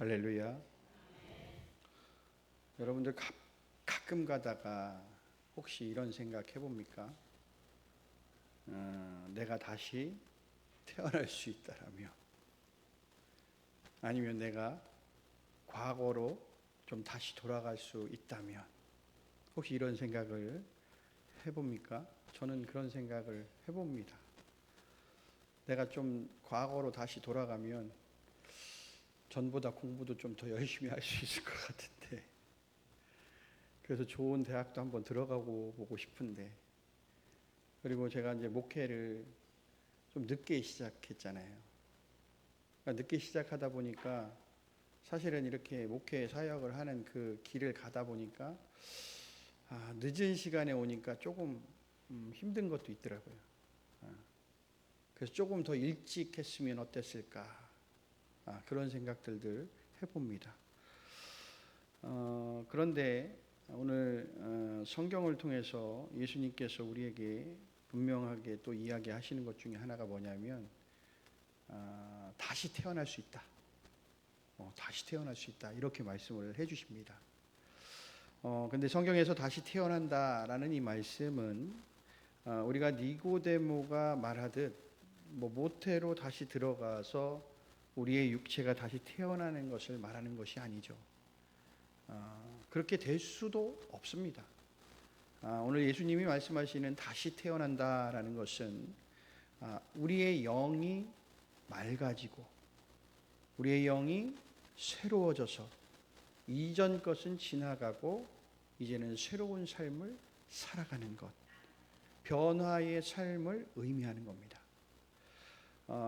할렐루야. 여러분들 가끔 가다가 혹시 이런 생각 해봅니까? 내가 다시 태어날 수 있다라며, 아니면 내가 과거로 좀 다시 돌아갈 수 있다면, 혹시 이런 생각을 해봅니까? 저는 그런 생각을 해봅니다. 내가 좀 과거로 다시 돌아가면 전보다 공부도 좀 더 열심히 할 수 있을 것 같은데, 그래서 좋은 대학도 한번 들어가고 보고 싶은데, 그리고 제가 이제 목회를 좀 늦게 시작했잖아요. 그러니까 늦게 시작하다 보니까 사실은 이렇게 목회 사역을 하는 그 길을 가다 보니까 늦은 시간에 오니까 조금 힘든 것도 있더라고요. 그래서 조금 더 일찍 했으면 어땠을까, 그런 생각들을 해봅니다. 그런데 오늘 성경을 통해서 예수님께서 우리에게 분명하게 또 이야기하시는 것 중에 하나가 뭐냐면, 다시 태어날 수 있다. 다시 태어날 수 있다. 이렇게 말씀을 해주십니다. 근데 성경에서 다시 태어난다라는 이 말씀은 우리가 니고데모가 말하듯 모태로 다시 들어가서 우리의 육체가 다시 태어나는 것을 말하는 것이 아니죠. 그렇게 될 수도 없습니다. 오늘 예수님이 말씀하시는 다시 태어난다라는 것은 우리의 영이 맑아지고 우리의 영이 새로워져서 이전 것은 지나가고 이제는 새로운 삶을 살아가는 것, 변화의 삶을 의미하는 겁니다.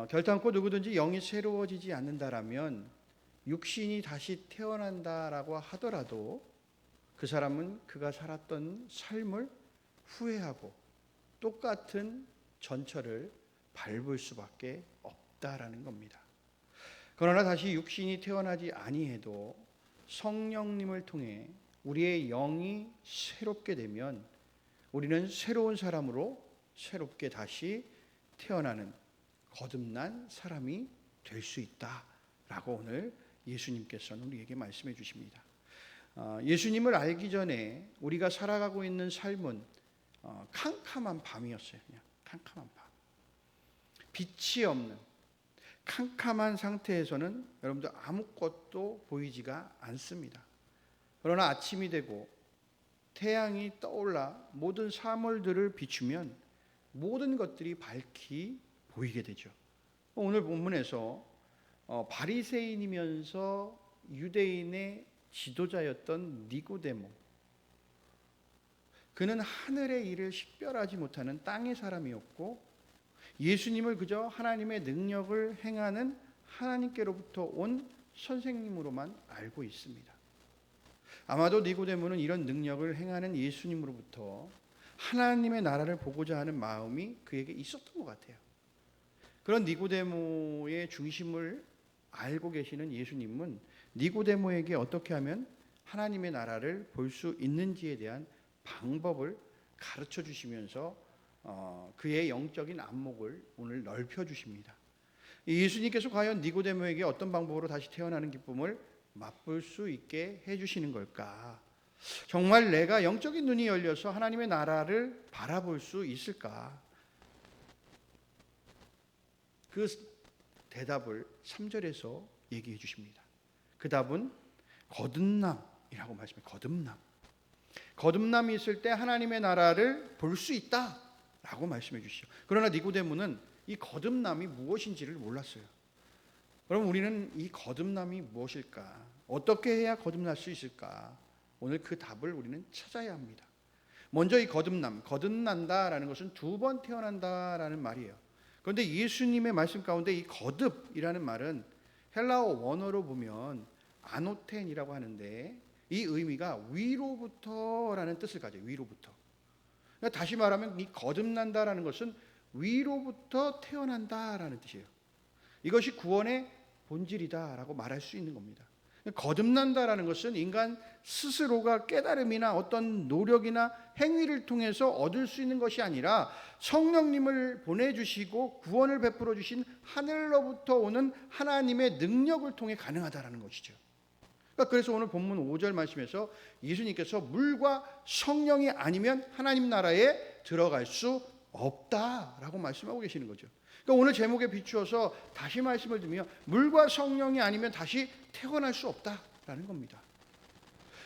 결단코 누구든지 영이 새로워지지 않는다라면 육신이 다시 태어난다라고 하더라도 그 사람은 그가 살았던 삶을 후회하고 똑같은 전철을 밟을 수밖에 없다라는 겁니다. 그러나 다시 육신이 태어나지 아니해도 성령님을 통해 우리의 영이 새롭게 되면 우리는 새로운 사람으로 새롭게 다시 태어나는 거듭난 사람이 될 수 있다라고 오늘 예수님께서는 우리에게 말씀해 주십니다. 예수님을 알기 전에 우리가 살아가고 있는 삶은 캄캄한 밤이었어요. 그냥 캄캄한 밤. 빛이 없는 캄캄한 상태에서는 여러분들 아무것도 보이지가 않습니다. 그러나 아침이 되고 태양이 떠올라 모든 사물들을 비추면 모든 것들이 밝히 보이게 되죠. 오늘 본문에서 바리새인이면서 유대인의 지도자였던 니고데모, 그는 하늘의 일을 식별하지 못하는 땅의 사람이었고 예수님을 그저 하나님의 능력을 행하는 하나님께로부터 온 선생님으로만 알고 있습니다. 아마도 니고데모는 이런 능력을 행하는 예수님으로부터 하나님의 나라를 보고자 하는 마음이 그에게 있었던 것 같아요. 그런 니고데모의 중심을 알고 계시는 예수님은 니고데모에게 어떻게 하면 하나님의 나라를 볼 수 있는지에 대한 방법을 가르쳐 주시면서 그의 영적인 안목을 오늘 넓혀 주십니다. 예수님께서 과연 니고데모에게 어떤 방법으로 다시 태어나는 기쁨을 맛볼 수 있게 해주시는 걸까? 정말 내가 영적인 눈이 열려서 하나님의 나라를 바라볼 수 있을까? 그 대답을 3절에서 얘기해 주십니다. 그 답은 거듭남이라고 말씀해요. 거듭남. 거듭남이 있을 때 하나님의 나라를 볼 수 있다라고 말씀해 주시죠. 그러나 니고데모는 이 거듭남이 무엇인지를 몰랐어요. 그럼 우리는 이 거듭남이 무엇일까? 어떻게 해야 거듭날 수 있을까? 오늘 그 답을 우리는 찾아야 합니다. 먼저 이 거듭난다라는 것은 두 번 태어난다라는 말이에요. 그런데 예수님의 말씀 가운데 이 거듭이라는 말은 헬라어 원어로 보면 아노텐이라고 하는데 이 의미가 위로부터라는 뜻을 가져요. 위로부터. 그러니까 다시 말하면 이 거듭난다라는 것은 위로부터 태어난다라는 뜻이에요. 이것이 구원의 본질이다라고 말할 수 있는 겁니다. 거듭난다라는 것은 인간 스스로가 깨달음이나 어떤 노력이나 행위를 통해서 얻을 수 있는 것이 아니라 성령님을 보내주시고 구원을 베풀어 주신 하늘로부터 오는 하나님의 능력을 통해 가능하다라는 것이죠. 그래서 오늘 본문 5절 말씀에서 예수님께서 물과 성령이 아니면 하나님 나라에 들어갈 수 없다라고 말씀하고 계시는 거죠. 그러니까 오늘 제목에 비추어서 다시 말씀을 드리면 물과 성령이 아니면 다시 태어날 수 없다라는 겁니다.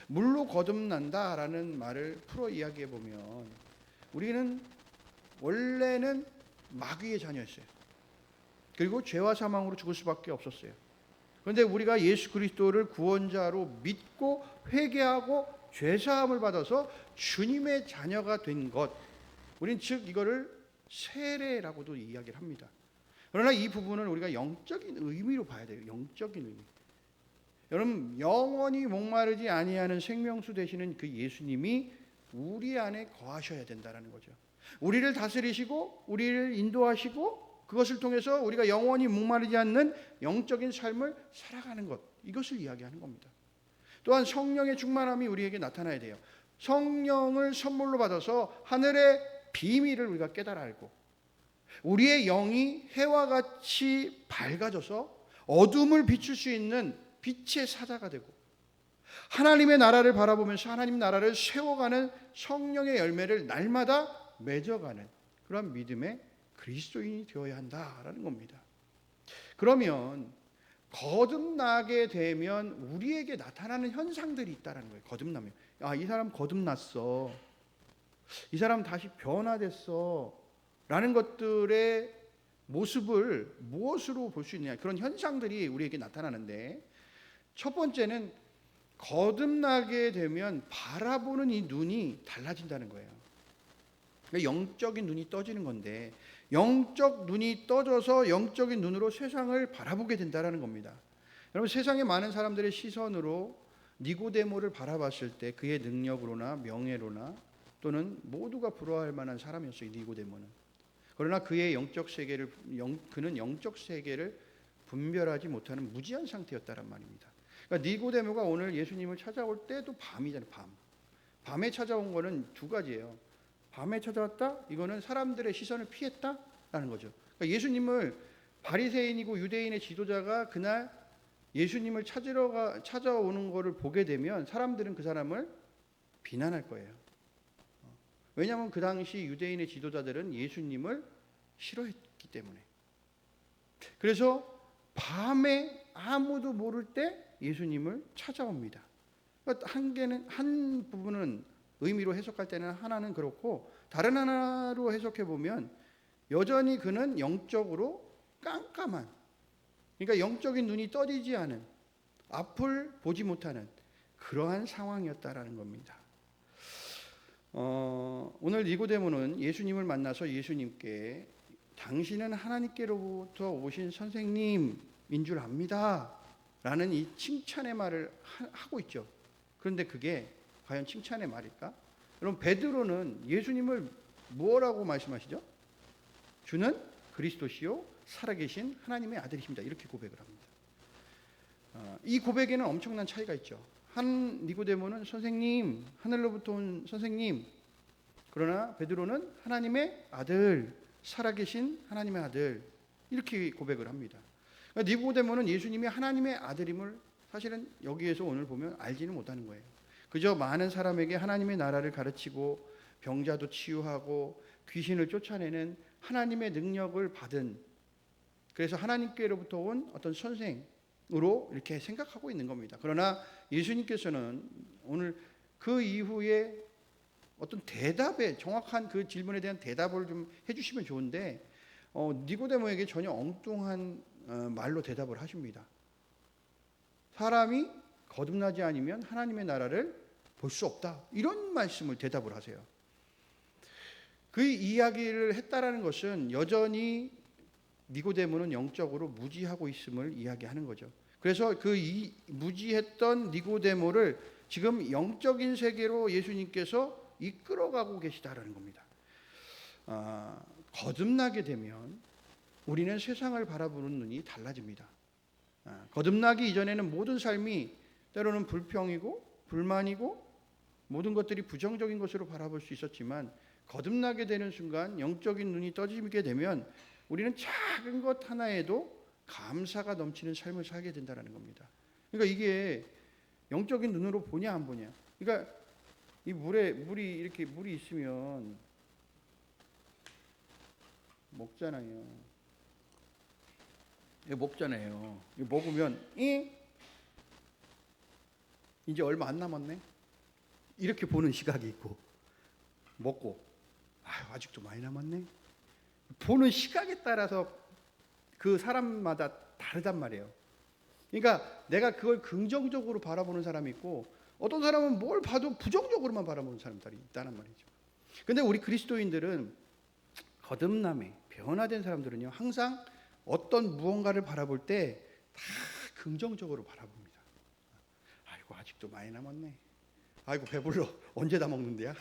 물로 거듭난다라는 말을 풀어 이야기해 보면 우리는 원래는 마귀의 자녀였어요. 그리고 죄와 사망으로 죽을 수밖에 없었어요. 그런데 우리가 예수 그리스도를 구원자로 믿고 회개하고 죄사함을 받아서 주님의 자녀가 된 것, 우리는 즉 이거를 세례라고도 이야기를 합니다. 그러나 이 부분은 우리가 영적인 의미로 봐야 돼요. 영적인 의미. 여러분, 영원히 목마르지 아니하는 생명수 되시는 그 예수님이 우리 안에 거하셔야 된다는 거죠. 우리를 다스리시고 우리를 인도하시고 그것을 통해서 우리가 영원히 목마르지 않는 영적인 삶을 살아가는 것, 이것을 이야기하는 겁니다. 또한 성령의 충만함이 우리에게 나타나야 돼요. 성령을 선물로 받아서 하늘의 비밀을 우리가 깨달아 알고 우리의 영이 해와 같이 밝아져서 어둠을 비출 수 있는 빛의 사자가 되고 하나님의 나라를 바라보면서 하나님 나라를 세워가는 성령의 열매를 날마다 맺어가는 그런 믿음의 그리스도인이 되어야 한다라는 겁니다. 그러면 거듭나게 되면 우리에게 나타나는 현상들이 있다는 거예요. 거듭나면 이 사람 거듭났어, 이 사람 다시 변화됐어 라는 것들의 모습을 무엇으로 볼 수 있느냐, 그런 현상들이 우리에게 나타나는데, 첫 번째는 거듭나게 되면 바라보는 이 눈이 달라진다는 거예요. 그러니까 영적인 눈이 떠지는 건데, 영적 눈이 떠져서 영적인 눈으로 세상을 바라보게 된다는 겁니다. 여러분, 세상의 많은 사람들의 시선으로 니고데모를 바라봤을 때 그의 능력으로나 명예로나 또는 모두가 부러워할 만한 사람이었어요, 니고데모는. 그러나 그의 그는 영적 세계를 분별하지 못하는 무지한 상태였다란 말입니다. 그러니까 니고데모가 오늘 예수님을 찾아올 때도 밤이잖아요. 밤에 찾아온 거는 두 가지예요. 밤에 찾아왔다? 이거는 사람들의 시선을 피했다라는 거죠. 그러니까 예수님을 바리새인이고 유대인의 지도자가 그날 예수님을 찾아오는 것을 보게 되면 사람들은 그 사람을 비난할 거예요. 왜냐하면 그 당시 유대인의 지도자들은 예수님을 싫어했기 때문에. 그래서 밤에 아무도 모를 때 예수님을 찾아옵니다. 그러니까 한 부분은 의미로 해석할 때는 하나는 그렇고, 다른 하나로 해석해 보면 여전히 그는 영적으로 깜깜한, 그러니까 영적인 눈이 떠지지 않은, 앞을 보지 못하는 그러한 상황이었다라는 겁니다. 오늘 니고데모는 예수님을 만나서 예수님께 당신은 하나님께로부터 오신 선생님인 줄 압니다 라는 이 칭찬의 말을 하고 있죠. 그런데 그게 과연 칭찬의 말일까? 여러분, 베드로는 예수님을 뭐라고 말씀하시죠? 주는 그리스도시요 살아계신 하나님의 아들이십니다, 이렇게 고백을 합니다. 이 고백에는 엄청난 차이가 있죠. 한 니고데모는 선생님, 하늘로부터 온 선생님, 그러나 베드로는 하나님의 아들, 살아계신 하나님의 아들, 이렇게 고백을 합니다. 그러니까 니고데모는 예수님이 하나님의 아들임을 사실은 여기에서 오늘 보면 알지는 못하는 거예요. 그저 많은 사람에게 하나님의 나라를 가르치고 병자도 치유하고 귀신을 쫓아내는 하나님의 능력을 받은, 그래서 하나님께로부터 온 어떤 선생으로 이렇게 생각하고 있는 겁니다. 그러나 예수님께서는 오늘 그 이후에 어떤 대답에, 정확한 그 질문에 대한 대답을 좀 해주시면 좋은데, 니고데모에게 전혀 엉뚱한 말로 대답을 하십니다. 사람이 거듭나지 않으면 하나님의 나라를 볼 수 없다, 이런 말씀을 대답을 하세요. 그 이야기를 했다라는 것은 여전히 니고데모는 영적으로 무지하고 있음을 이야기하는 거죠. 그래서 그 무지했던 니고데모를 지금 영적인 세계로 예수님께서 이끌어가고 계시다라는 겁니다. 거듭나게 되면 우리는 세상을 바라보는 눈이 달라집니다. 거듭나기 이전에는 모든 삶이 때로는 불평이고 불만이고 모든 것들이 부정적인 것으로 바라볼 수 있었지만 거듭나게 되는 순간 영적인 눈이 떠지게 되면 우리는 작은 것 하나에도 감사가 넘치는 삶을 살게 된다는 겁니다. 그러니까 이게 영적인 눈으로 보냐 안 보냐. 그러니까 이 물이 이렇게 물이 있으면 먹잖아요. 이거 먹잖아요. 이거 먹으면 이제 얼마 안 남았네. 이렇게 보는 시각이 있고 먹고 아직도 많이 남았네. 보는 시각에 따라서 그 사람마다 다르단 말이에요. 그러니까 내가 그걸 긍정적으로 바라보는 사람이 있고 어떤 사람은 뭘 봐도 부정적으로만 바라보는 사람들이 있다는 말이죠. 근데 우리 그리스도인들은 거듭남에 변화된 사람들은요, 항상 어떤 무언가를 바라볼 때 다 긍정적으로 바라봅니다. 아이고 아직도 많이 남았네. 아이고 배불러. 언제 다 먹는데야?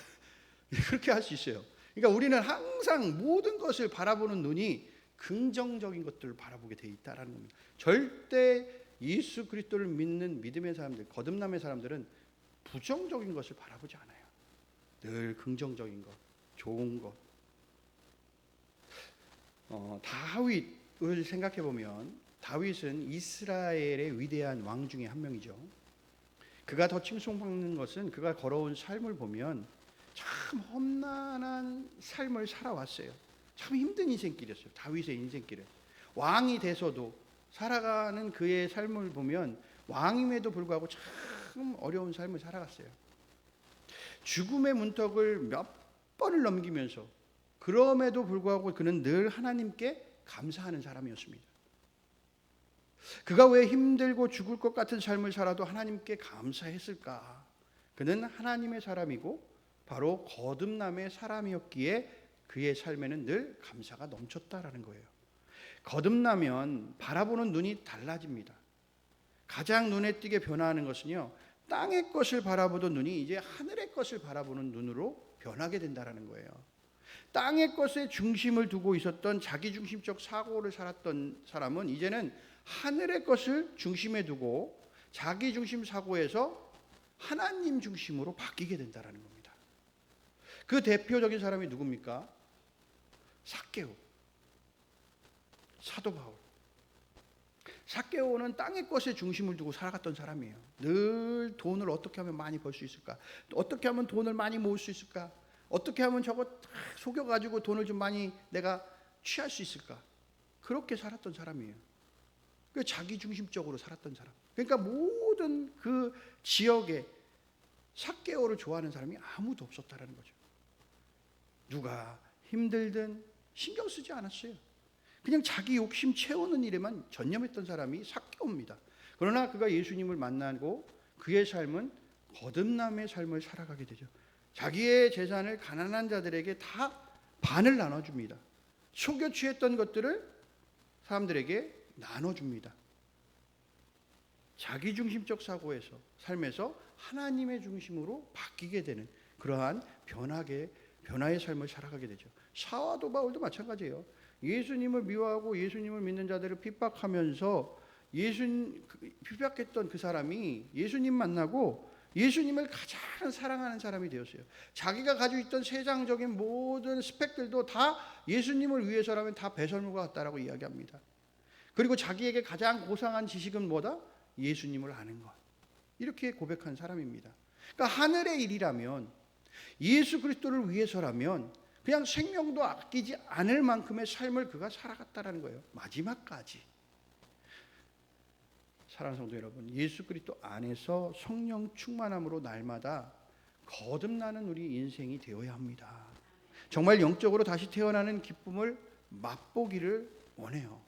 그렇게 할 수 있어요. 그러니까 우리는 항상 모든 것을 바라보는 눈이 긍정적인 것들을 바라보게 돼 있다라는 겁니다. 절대 예수 그리스도를 믿는 믿음의 사람들, 거듭남의 사람들은 부정적인 것을 바라보지 않아요. 늘 긍정적인 것, 좋은 것. 다윗을 생각해 보면 다윗은 이스라엘의 위대한 왕 중에 한 명이죠. 그가 더 칭송받는 것은 그가 걸어온 삶을 보면 참 험난한 삶을 살아왔어요. 참 힘든 인생길이었어요. 다윗의 인생길은. 왕이 돼서도 살아가는 그의 삶을 보면 왕임에도 불구하고 참 어려운 삶을 살아갔어요. 죽음의 문턱을 몇 번을 넘기면서 그럼에도 불구하고 그는 늘 하나님께 감사하는 사람이었습니다. 그가 왜 힘들고 죽을 것 같은 삶을 살아도 하나님께 감사했을까? 그는 하나님의 사람이고 바로 거듭남의 사람이었기에 그의 삶에는 늘 감사가 넘쳤다라는 거예요. 거듭나면 바라보는 눈이 달라집니다. 가장 눈에 띄게 변화하는 것은요, 땅의 것을 바라보던 눈이 이제 하늘의 것을 바라보는 눈으로 변하게 된다라는 거예요. 땅의 것에 중심을 두고 있었던 자기중심적 사고를 살았던 사람은 이제는 하늘의 것을 중심에 두고 자기중심 사고에서 하나님 중심으로 바뀌게 된다라는 겁니다. 그 대표적인 사람이 누굽니까? 삭개오, 사도 바울. 삭개오는 땅의 것에 중심을 두고 살아갔던 사람이에요. 늘 돈을 어떻게 하면 많이 벌 수 있을까? 어떻게 하면 돈을 많이 모을 수 있을까? 어떻게 하면 저거 속여가지고 돈을 좀 많이 내가 취할 수 있을까? 그렇게 살았던 사람이에요. 그 자기중심적으로 살았던 사람. 그러니까 모든 그 지역에 삭개오를 좋아하는 사람이 아무도 없었다라는 거죠. 누가 힘들든 신경 쓰지 않았어요. 그냥 자기 욕심 채우는 일에만 전념했던 사람이 삭개오입니다. 그러나 그가 예수님을 만나고 그의 삶은 거듭남의 삶을 살아가게 되죠. 자기의 재산을 가난한 자들에게 다 반을 나눠줍니다. 속여 취했던 것들을 사람들에게 나눠줍니다. 자기중심적 사고에서 삶에서 하나님의 중심으로 바뀌게 되는 그러한 변화의 삶을 살아가게 되죠. 사도 바울도 마찬가지예요. 예수님을 미워하고 예수님을 믿는 자들을 핍박하면서 핍박했던 그 사람이 예수님 만나고 예수님을 가장 사랑하는 사람이 되었어요. 자기가 가지고 있던 세상적인 모든 스펙들도 다 예수님을 위해서라면 다 배설물과 같다라고 이야기합니다. 그리고 자기에게 가장 고상한 지식은 뭐다? 예수님을 아는 것. 이렇게 고백한 사람입니다. 그러니까 하늘의 일이라면 예수 그리스도를 위해서라면 그냥 생명도 아끼지 않을 만큼의 삶을 그가 살아갔다라는 거예요. 마지막까지. 사랑하는 성도 여러분, 예수 그리스도 안에서 성령 충만함으로 날마다 거듭나는 우리 인생이 되어야 합니다. 정말 영적으로 다시 태어나는 기쁨을 맛보기를 원해요.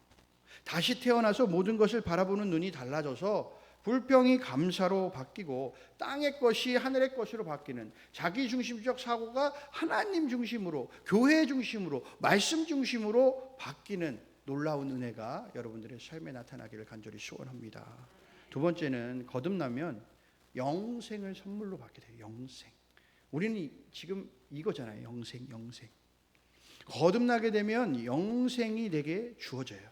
다시 태어나서 모든 것을 바라보는 눈이 달라져서 불평이 감사로 바뀌고 땅의 것이 하늘의 것으로 바뀌는 자기중심적 사고가 하나님 중심으로, 교회 중심으로, 말씀 중심으로 바뀌는 놀라운 은혜가 여러분들의 삶에 나타나기를 간절히 소원합니다. 두 번째는 거듭나면 영생을 선물로 받게 돼요. 영생. 우리는 지금 이거잖아요. 영생. 거듭나게 되면 영생이 내게 주어져요.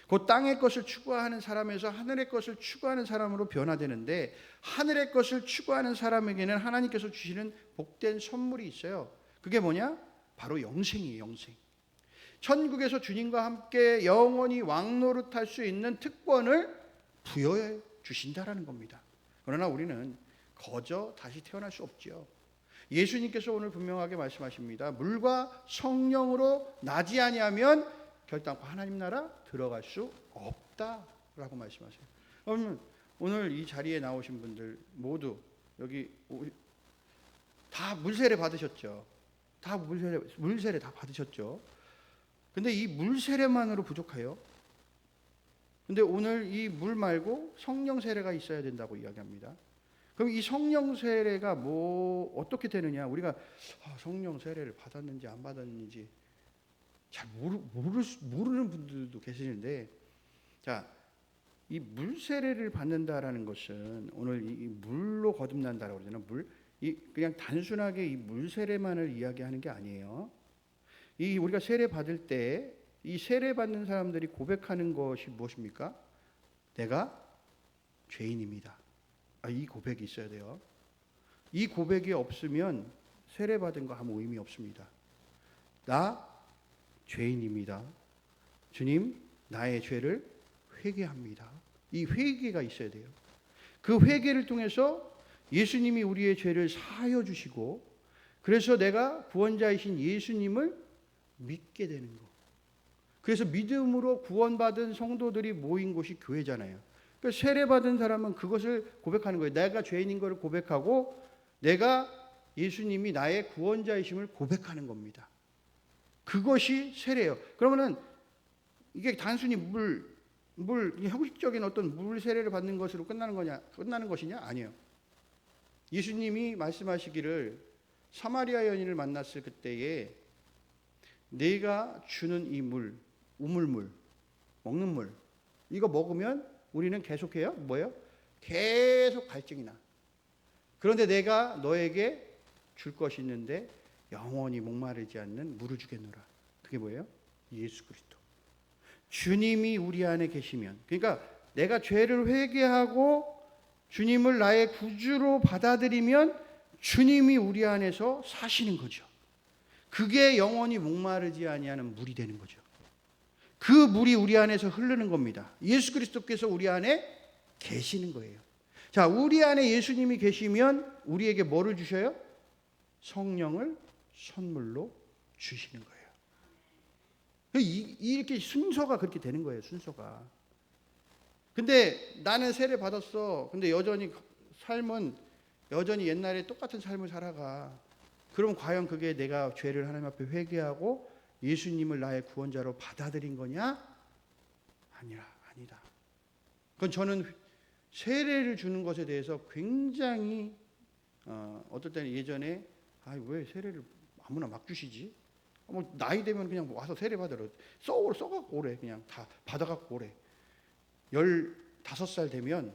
그 땅의 것을 추구하는 사람에서 하늘의 것을 추구하는 사람으로 변화되는데, 하늘의 것을 추구하는 사람에게는 하나님께서 주시는 복된 선물이 있어요. 그게 뭐냐? 바로 영생이에요. 영생. 천국에서 주님과 함께 영원히 왕노릇할 수 있는 특권을 부여해 주신다라는 겁니다. 그러나 우리는 거저 다시 태어날 수 없지요. 예수님께서 오늘 분명하게 말씀하십니다. 물과 성령으로 나지 아니하면 결단코 하나님 나라 들어갈 수 없다라고 말씀하세요. 그러면 오늘 이 자리에 나오신 분들 모두 여기 다 물세례 받으셨죠? 다 물세례 다 받으셨죠? 근데 이 물세례만으로 부족해요. 근데 오늘 이 물 말고 성령 세례가 있어야 된다고 이야기합니다. 그럼 이 성령 세례가 뭐 어떻게 되느냐? 우리가 성령 세례를 받았는지 안 받았는지 잘 모르는 분들도 계시는데, 자, 이 물 세례를 받는다라는 것은 오늘 이 물로 거듭난다라고 그러잖아요. 그냥 단순하게 이 물 세례만을 이야기하는 게 아니에요. 이 우리가 세례 받을 때 이 세례 받는 사람들이 고백하는 것이 무엇입니까? 내가 죄인입니다. 이 고백이 있어야 돼요. 이 고백이 없으면 세례 받은 거 아무 의미 없습니다. 나 죄인입니다. 주님, 나의 죄를 회개합니다. 이 회개가 있어야 돼요. 그 회개를 통해서 예수님이 우리의 죄를 사하여 주시고, 그래서 내가 구원자이신 예수님을 믿게 되는 거. 그래서 믿음으로 구원받은 성도들이 모인 곳이 교회잖아요. 그러니까 세례받은 사람은 그것을 고백하는 거예요. 내가 죄인인 것을 고백하고 내가 예수님이 나의 구원자이심을 고백하는 겁니다. 그것이 세례예요. 그러면은 이게 단순히 형식적인 어떤 물 세례를 받는 것으로 끝나는 것이냐? 아니에요. 예수님이 말씀하시기를 사마리아 여인을 만났을 그때에 내가 주는 이 물, 우물물, 먹는 물, 이거 먹으면 우리는 계속해요. 뭐예요? 계속 갈증이 나. 그런데 내가 너에게 줄 것이 있는데 영원히 목마르지 않는 물을 주겠노라. 그게 뭐예요? 예수 그리스도. 주님이 우리 안에 계시면, 그러니까 내가 죄를 회개하고 주님을 나의 구주로 받아들이면 주님이 우리 안에서 사시는 거죠. 그게 영원히 목마르지 아니하는 물이 되는 거죠. 그 물이 우리 안에서 흐르는 겁니다. 예수 그리스도께서 우리 안에 계시는 거예요. 자, 우리 안에 예수님이 계시면 우리에게 뭐를 주셔요? 성령을 선물로 주시는 거예요. 이렇게 순서가 그렇게 되는 거예요. 순서가. 근데 나는 세례 받았어. 근데 여전히 삶은 여전히 옛날에 똑같은 삶을 살아가. 그럼 과연 그게 내가 죄를 하나님 앞에 회개하고 예수님을 나의 구원자로 받아들인 거냐? 아니다. 그건 저는 세례를 주는 것에 대해서 굉장히 어떨 때는 예전에 왜 세례를 아무나 막 주시지? 뭐 나이 되면 그냥 와서 세례 받으러 써갖고 오래. 그냥 다 받아갖고 오래. 15살 되면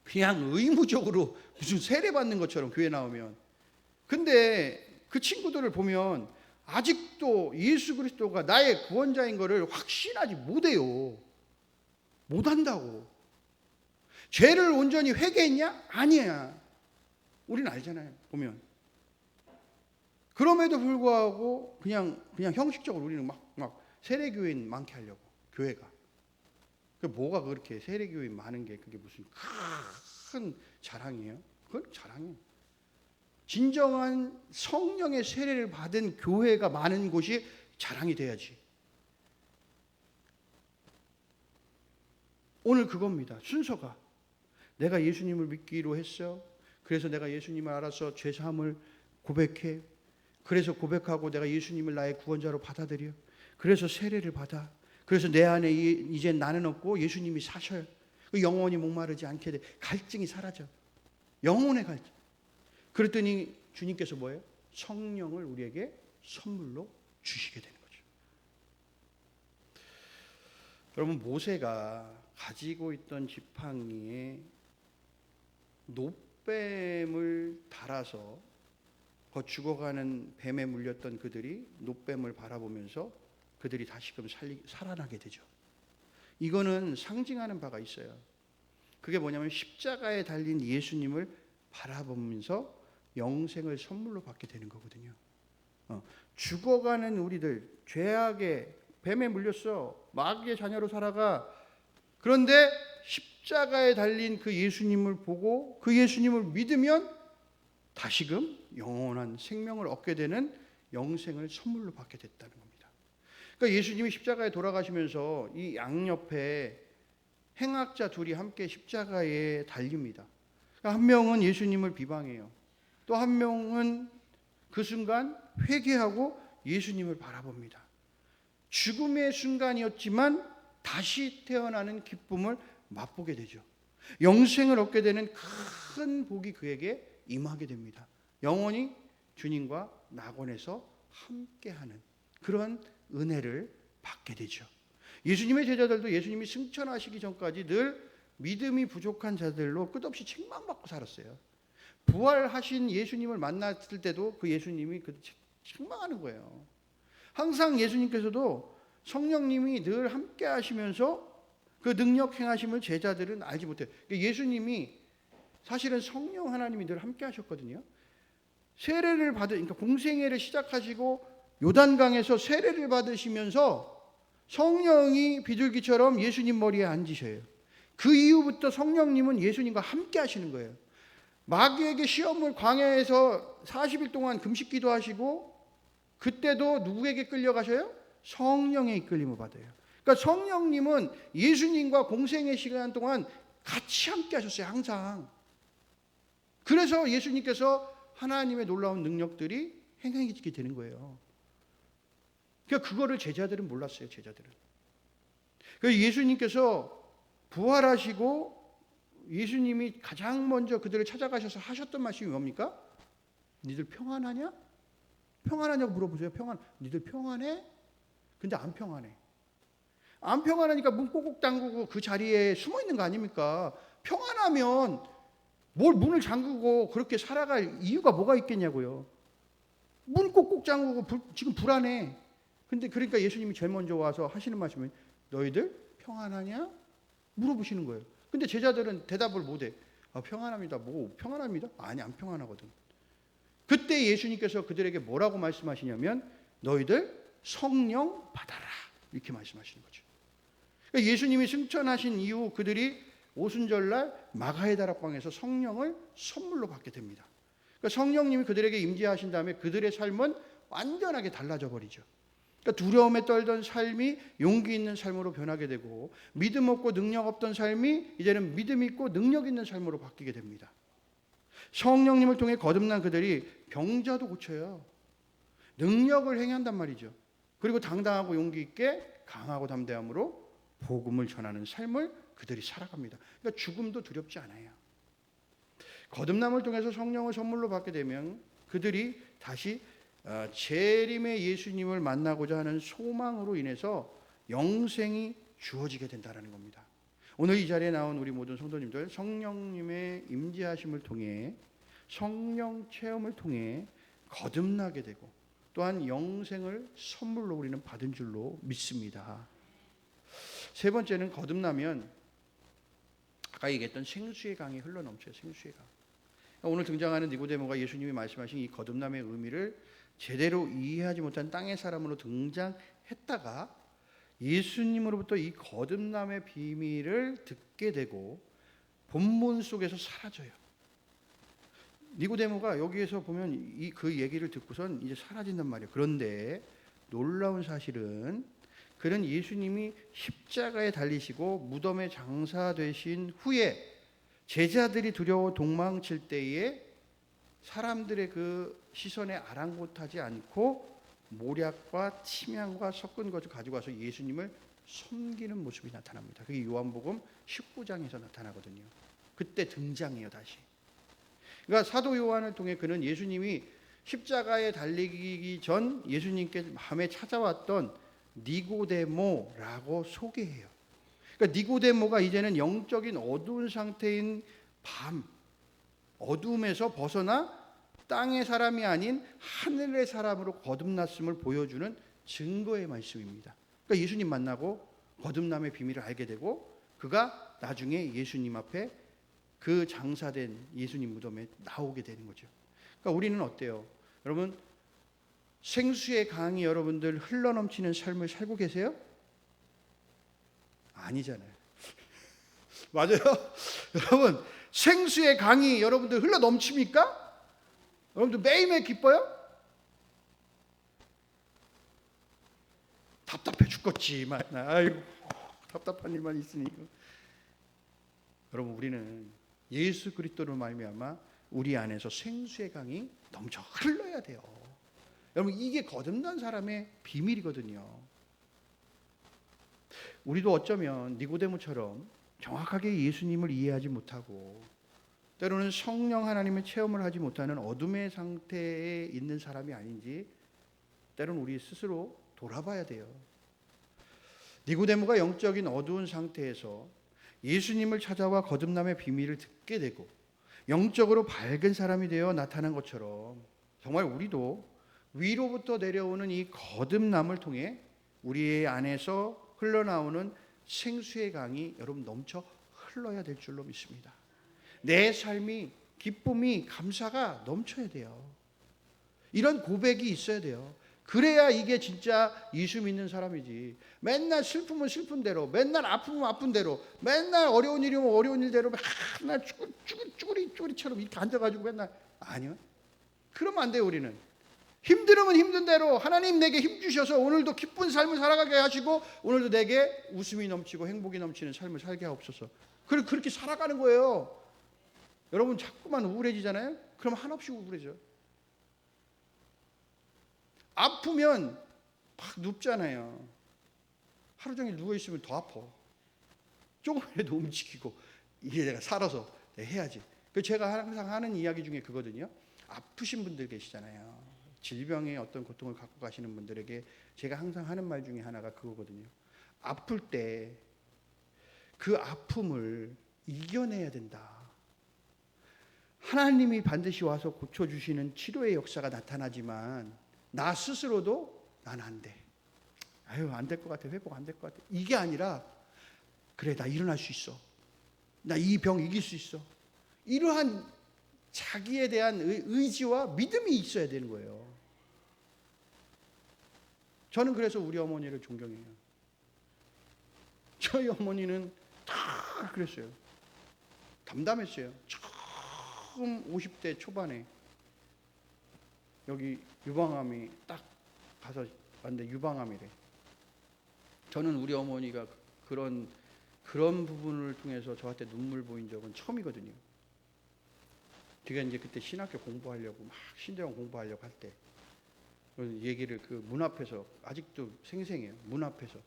그냥 의무적으로 무슨 세례 받는 것처럼 교회 나오면. 근데 그 친구들을 보면 아직도 예수 그리스도가 나의 구원자인 것을 확신하지 못해요. 못한다고. 죄를 온전히 회개했냐? 아니야. 우리는 알잖아요. 보면. 그럼에도 불구하고 그냥 형식적으로 우리는 막 세례교인 많게 하려고. 교회가. 그 뭐가 그렇게 세례교인 많은 게 그게 무슨 큰 자랑이에요? 그건 자랑이에요. 진정한 성령의 세례를 받은 교회가 많은 곳이 자랑이 돼야지. 오늘 그겁니다. 순서가. 내가 예수님을 믿기로 했어. 그래서 내가 예수님을 알아서 죄사함을 고백해. 그래서 고백하고 내가 예수님을 나의 구원자로 받아들여. 그래서 세례를 받아. 그래서 내 안에 이제 나는 없고 예수님이 사셔요. 영원히 목마르지 않게 돼. 갈증이 사라져. 영혼의 갈증. 그랬더니 주님께서 뭐예요? 성령을 우리에게 선물로 주시게 되는 거죠. 여러분, 모세가 가지고 있던 지팡이에 노뱀을 달아서 그 죽어가는 뱀에 물렸던 그들이 노뱀을 바라보면서 그들이 다시금 살아나게 되죠. 이거는 상징하는 바가 있어요. 그게 뭐냐면 십자가에 달린 예수님을 바라보면서 영생을 선물로 받게 되는 거거든요. 죽어가는 우리들, 죄악에 뱀에 물렸어, 마귀의 자녀로 살아가. 그런데 십자가에 달린 그 예수님을 보고 그 예수님을 믿으면 다시금 영원한 생명을 얻게 되는 영생을 선물로 받게 됐다는 겁니다. 그러니까 예수님이 십자가에 돌아가시면서 이 양옆에 행악자 둘이 함께 십자가에 달립니다. 그러니까 한 명은 예수님을 비방해요. 또 한 명은 그 순간 회개하고 예수님을 바라봅니다. 죽음의 순간이었지만 다시 태어나는 기쁨을 맛보게 되죠. 영생을 얻게 되는 큰 복이 그에게 임하게 됩니다. 영원히 주님과 낙원에서 함께하는 그런 은혜를 받게 되죠. 예수님의 제자들도 예수님이 승천하시기 전까지 늘 믿음이 부족한 자들로 끝없이 책망받고 살았어요. 부활하신 예수님을 만났을 때도 그 예수님이 책망하는 거예요. 항상 예수님께서도 성령님이 늘 함께 하시면서 그 능력 행하심을 제자들은 알지 못해요. 예수님이 사실은 성령 하나님이 늘 함께 하셨거든요. 세례를 그러니까 공생애를 시작하시고 요단강에서 세례를 받으시면서 성령이 비둘기처럼 예수님 머리에 앉으셔요. 그 이후부터 성령님은 예수님과 함께 하시는 거예요. 마귀에게 시험을 광야에서 40일 동안 금식 기도하시고 그때도 누구에게 끌려가셔요? 성령의 이끌림을 받아요. 그러니까 성령님은 예수님과 공생의 시간 동안 같이 함께 하셨어요. 항상. 그래서 예수님께서 하나님의 놀라운 능력들이 행해지게 되는 거예요. 그러니까 그거를 제자들은 몰랐어요. 제자들은. 그래서 예수님께서 부활하시고 예수님이 가장 먼저 그들을 찾아가셔서 하셨던 말씀이 뭡니까? 니들 평안하냐? 평안하냐고 물어보세요. 니들 평안해? 근데 안 평안해. 안 평안하니까 문 꼭꼭 잠그고 그 자리에 숨어 있는 거 아닙니까? 평안하면 뭘 문을 잠그고 그렇게 살아갈 이유가 뭐가 있겠냐고요. 문 꼭꼭 잠그고 지금 불안해. 근데 그러니까 예수님이 제일 먼저 와서 하시는 말씀은 너희들 평안하냐? 물어보시는 거예요. 근데 제자들은 대답을 못해. 평안합니다. 뭐 평안합니다? 아니 안 평안하거든. 그때 예수님께서 그들에게 뭐라고 말씀하시냐면 너희들 성령 받아라 이렇게 말씀하시는 거죠. 그러니까 예수님이 승천하신 이후 그들이 오순절날 마가의 다락방에서 성령을 선물로 받게 됩니다. 그러니까 성령님이 그들에게 임재하신 다음에 그들의 삶은 완전하게 달라져 버리죠. 그러니까 두려움에 떨던 삶이 용기 있는 삶으로 변하게 되고 믿음 없고 능력 없던 삶이 이제는 믿음 있고 능력 있는 삶으로 바뀌게 됩니다. 성령님을 통해 거듭난 그들이 병자도 고쳐요. 능력을 행한단 말이죠. 그리고 당당하고 용기 있게 강하고 담대함으로 복음을 전하는 삶을 그들이 살아갑니다. 그러니까 죽음도 두렵지 않아요. 거듭남을 통해서 성령을 선물로 받게 되면 그들이 다시 재림의 예수님을 만나고자 하는 소망으로 인해서 영생이 주어지게 된다는 겁니다. 오늘 이 자리에 나온 우리 모든 성도님들 성령님의 임재하심을 통해 성령 체험을 통해 거듭나게 되고 또한 영생을 선물로 우리는 받은 줄로 믿습니다. 세 번째는 거듭나면 아까 얘기했던 생수의 강이 흘러넘쳐요. 생수의 강. 오늘 등장하는 니고데모가 예수님이 말씀하신 이 거듭남의 의미를 제대로 이해하지 못한 땅의 사람으로 등장했다가 예수님으로부터 이 거듭남의 비밀을 듣게 되고 본문 속에서 사라져요. 니고데모가 여기에서 보면 그 얘기를 듣고선 이제 사라진단 말이에요. 그런데 놀라운 사실은 그는 예수님이 십자가에 달리시고 무덤에 장사되신 후에 제자들이 두려워 도망칠 때에 사람들의 그 시선에 아랑곳하지 않고 모략과 침향과 섞은 것을 가지고 와서 예수님을 섬기는 모습이 나타납니다. 그게 요한복음 19장에서 나타나거든요. 그때 등장해요. 다시. 그러니까 사도 요한을 통해 그는 예수님이 십자가에 달리기 전 예수님께 밤에 찾아왔던 니고데모라고 소개해요. 그러니까 니고데모가 이제는 영적인 어두운 상태인 밤, 어둠에서 벗어나 땅의 사람이 아닌 하늘의 사람으로 거듭났음을 보여주는 증거의 말씀입니다. 그러니까 예수님 만나고 거듭남의 비밀을 알게 되고 그가 나중에 예수님 앞에 그 장사된 예수님 무덤에 나오게 되는 거죠. 그러니까 우리는 어때요? 여러분, 생수의 강이 여러분들 흘러넘치는 삶을 살고 계세요? 아니잖아요. 맞아요? 여러분, 생수의 강이 여러분들 흘러넘칩니까? 여러분들 매일매일 기뻐요? 답답해 죽겠지만, 아이고, 답답한 일만 있으니까. 여러분, 우리는 예수 그리스도로 말미암아 우리 안에서 생수의 강이 넘쳐 흘러야 돼요. 여러분, 이게 거듭난 사람의 비밀이거든요. 우리도 어쩌면 니고데모처럼 정확하게 예수님을 이해하지 못하고 때로는 성령 하나님의 체험을 하지 못하는 어둠의 상태에 있는 사람이 아닌지 때로는 우리 스스로 돌아봐야 돼요. 니고데모가 영적인 어두운 상태에서 예수님을 찾아와 거듭남의 비밀을 듣게 되고 영적으로 밝은 사람이 되어 나타난 것처럼 정말 우리도 위로부터 내려오는 이 거듭남을 통해 우리의 안에서 흘러나오는 생수의 강이 여러분 넘쳐 흘러야 될 줄로 믿습니다. 내 삶이 기쁨이 감사가 넘쳐야 돼요. 이런 고백이 있어야 돼요. 그래야 이게 진짜 예수 믿는 사람이지. 맨날 슬프면 슬픈 대로, 맨날 아프면 아픈 대로, 맨날 어려운 일이면 어려운 일대로 맨날 쭈구리처럼 이렇게 앉아가지고 맨날 아니요. 그러면 안 돼요. 우리는 힘들으면 힘든 대로 하나님 내게 힘 주셔서 오늘도 기쁜 삶을 살아가게 하시고 오늘도 내게 웃음이 넘치고 행복이 넘치는 삶을 살게 하옵소서. 그렇게 살아가는 거예요. 여러분 자꾸만 우울해지잖아요. 그럼 한없이 우울해져. 아프면 막 눕잖아요. 하루 종일 누워있으면 더 아파. 조금이라도 움직이고 이게 내가 살아서 내가 해야지. 제가 항상 하는 이야기 중에 그거든요. 아프신 분들 계시잖아요. 질병의 어떤 고통을 갖고 가시는 분들에게 제가 항상 하는 말 중에 하나가 그거거든요. 아플 때 그 아픔을 이겨내야 된다. 하나님이 반드시 와서 고쳐주시는 치료의 역사가 나타나지만 나 스스로도 난 안 돼. 아유, 안 될 것 같아. 회복 안 될 것 같아. 이게 아니라 그래, 나 일어날 수 있어. 나 이 병 이길 수 있어. 이러한 자기에 대한 의지와 믿음이 있어야 되는 거예요. 저는 그래서 우리 어머니를 존경해요. 저희 어머니는 다 그랬어요. 담담했어요. 처음 50대 초반에 여기 유방암이 딱 가서 왔는데 유방암이래. 저는 우리 어머니가 그런 부분을 통해서 저한테 눈물 보인 적은 처음이거든요. 제가 이제 그때 신학교 공부하려고 막 신대원 공부하려고 할 때 얘기를 그 문 앞에서 아직도 생생해요. 문 앞에서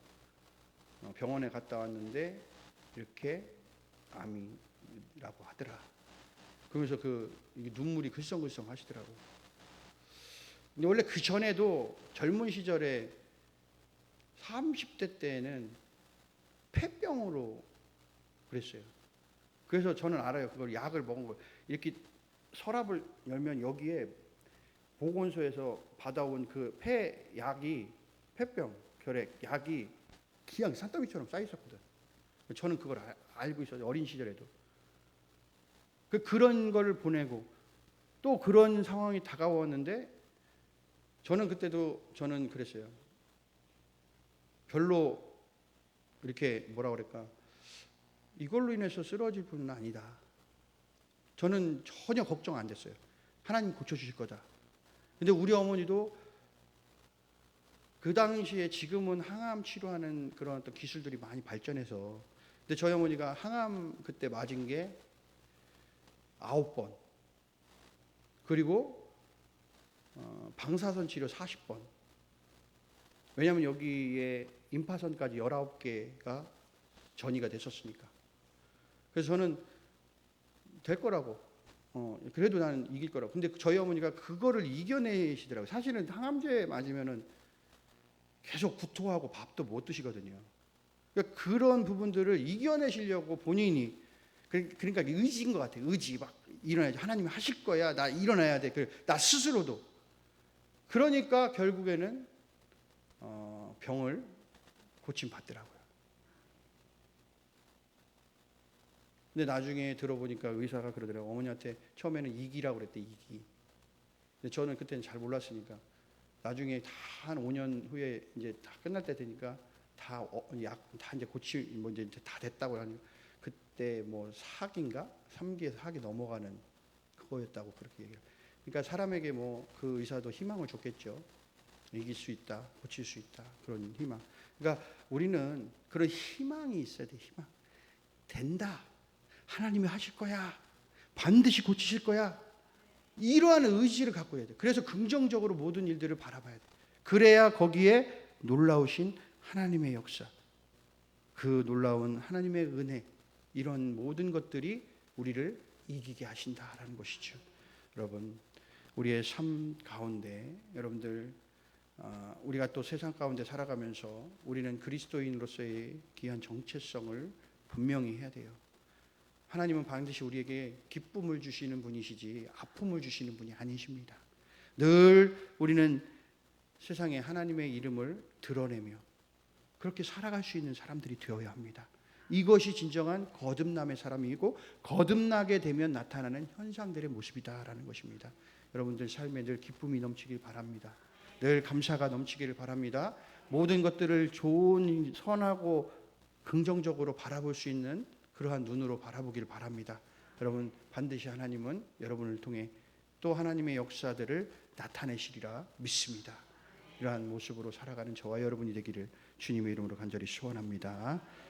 병원에 갔다 왔는데 이렇게 암이라고 하더라. 그러면서 이게 눈물이 글썽글썽 하시더라고. 근데 원래 그 전에도 젊은 시절에 30대 때는 폐병으로 그랬어요. 그래서 저는 알아요. 그걸 약을 먹은 거. 이렇게 서랍을 열면 여기에 보건소에서 받아온 그 폐약이 폐병 결핵 약이 그냥 산더미처럼 쌓여 있었거든. 저는 그걸 알고 있어요. 어린 시절에도. 그런 거를 보내고 또 그런 상황이 다가왔는데 저는 그때도 저는 그랬어요. 별로 이렇게 뭐라 그럴까, 이걸로 인해서 쓰러질 분은 아니다. 저는 전혀 걱정 안 됐어요. 하나님 고쳐주실 거다. 근데 우리 어머니도 그 당시에 지금은 항암 치료하는 그런 어떤 기술들이 많이 발전해서 근데 저희 어머니가 항암 그때 맞은 게 9번 그리고 방사선 치료 40번. 왜냐하면 여기에 임파선까지 19개가 전이가 됐었으니까. 그래서 저는 될 거라고 그래도 나는 이길 거라고. 근데 저희 어머니가 그거를 이겨내시더라고요. 사실은 항암제 맞으면은 계속 구토하고 밥도 못 드시거든요. 그러니까 그런 부분들을 이겨내시려고 본인이 그러니까 의지인 것 같아요. 의지 막 일어나야지. 하나님이 하실 거야. 나 일어나야 돼. 나 스스로도. 그러니까 결국에는 병을 고침 받더라고요. 근데 나중에 들어보니까 의사가 그러더라고요. 어머니한테 처음에는 이기라고 그랬대, 이기. 근데 저는 그때는 잘 몰랐으니까 나중에 다 한 5년 후에 이제 다 끝날 때 되니까 다 다 이제 뭐 이제 다 됐다고 하니 그때 뭐 4기인가 3기에서 4기 넘어가는 그거였다고 그렇게 얘기해요. 그러니까 사람에게 뭐 그 의사도 희망을 줬겠죠. 이길 수 있다, 고칠 수 있다, 그런 희망. 그러니까 우리는 그런 희망이 있어야 돼. 희망. 된다. 하나님이 하실 거야. 반드시 고치실 거야. 이러한 의지를 갖고 해야 돼. 그래서 긍정적으로 모든 일들을 바라봐야 돼. 그래야 거기에 놀라우신 하나님의 역사, 그 놀라운 하나님의 은혜, 이런 모든 것들이 우리를 이기게 하신다라는 것이죠. 여러분, 우리의 삶 가운데 여러분들 우리가 또 세상 가운데 살아가면서 우리는 그리스도인으로서의 귀한 정체성을 분명히 해야 돼요. 하나님은 반드시 우리에게 기쁨을 주시는 분이시지 아픔을 주시는 분이 아니십니다. 늘 우리는 세상에 하나님의 이름을 드러내며 그렇게 살아갈 수 있는 사람들이 되어야 합니다. 이것이 진정한 거듭남의 사람이고 거듭나게 되면 나타나는 현상들의 모습이다라는 것입니다. 여러분들 삶에 늘 기쁨이 넘치길 바랍니다. 늘 감사가 넘치기를 바랍니다. 모든 것들을 좋은, 선하고 긍정적으로 바라볼 수 있는 그러한 눈으로 바라보길 바랍니다. 여러분, 반드시 하나님은 여러분을 통해 또 하나님의 역사들을 나타내시리라 믿습니다. 이러한 모습으로 살아가는 저와 여러분이 되기를 주님의 이름으로 간절히 소원합니다.